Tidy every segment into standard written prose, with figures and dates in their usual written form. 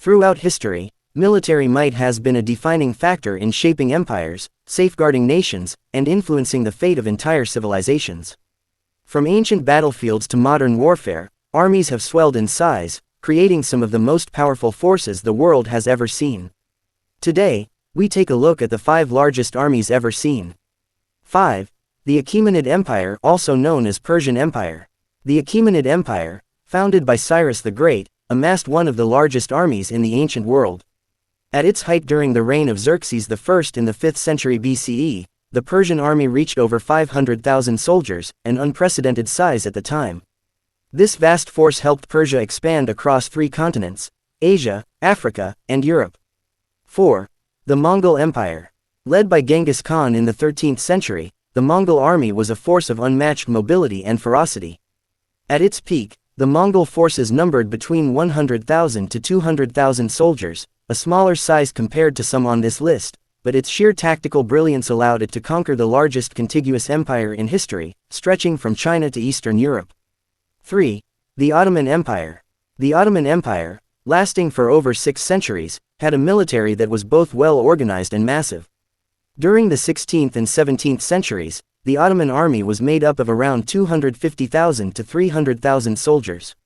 Throughout history, military might has been a defining factor in shaping empires, safeguarding nations, and influencing the fate of entire civilizations. From ancient battlefields to modern warfare, armies have swelled in size, creating some of the most powerful forces the world has ever seen. Today, we take a look at the 5 largest armies ever seen. 5. The Achaemenid Empire, also known as Persian Empire. The Achaemenid Empire, founded by Cyrus the Great, amassed one of the largest armies in the ancient world. At its height during the reign of Xerxes I in the 5th century BCE, the Persian army reached over 500,000 soldiers, an unprecedented size at the time. This vast force helped Persia expand across 3 continents: Asia, Africa, and Europe. 4. The Mongol Empire. Led by Genghis Khan in the 13th century, the Mongol army was a force of unmatched mobility and ferocity. At its peak, the Mongol forces numbered between 100,000 to 200,000 soldiers, a smaller size compared to some on this list, but its sheer tactical brilliance allowed it to conquer the largest contiguous empire in history, stretching from China to Eastern Europe. 3. The Ottoman Empire. The Ottoman Empire, lasting for over 6 centuries, had a military that was both well organized and massive. During the 16th and 17th centuries, the Ottoman army was made up of around 250,000 to 300,000 soldiers.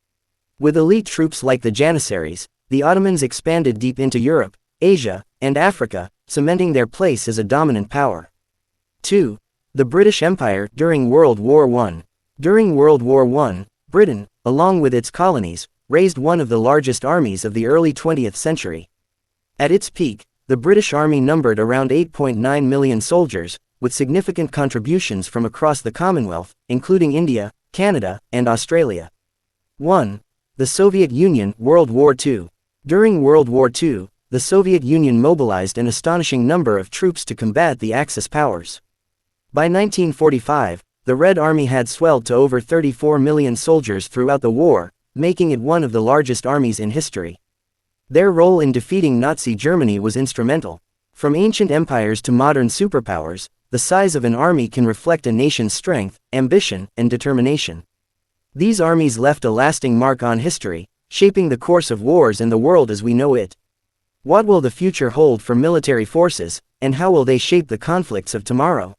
With elite troops like the Janissaries, the Ottomans expanded deep into Europe, Asia, and Africa, cementing their place as a dominant power. 2. The British Empire during World War I. During World War I, Britain, along with its colonies, raised one of the largest armies of the early 20th century. At its peak, the British Army numbered around 8.9 million soldiers, with significant contributions from across the Commonwealth, including India, Canada, and Australia. 1. The Soviet Union, World War II. During World War II, the Soviet Union mobilized an astonishing number of troops to combat the Axis powers. By 1945, the Red Army had swelled to over 34 million soldiers throughout the war, making it one of the largest armies in history. Their role in defeating Nazi Germany was instrumental. From ancient empires to modern superpowers, the size of an army can reflect a nation's strength, ambition, and determination. These armies left a lasting mark on history, shaping the course of wars and the world as we know it. What will the future hold for military forces, and how will they shape the conflicts of tomorrow?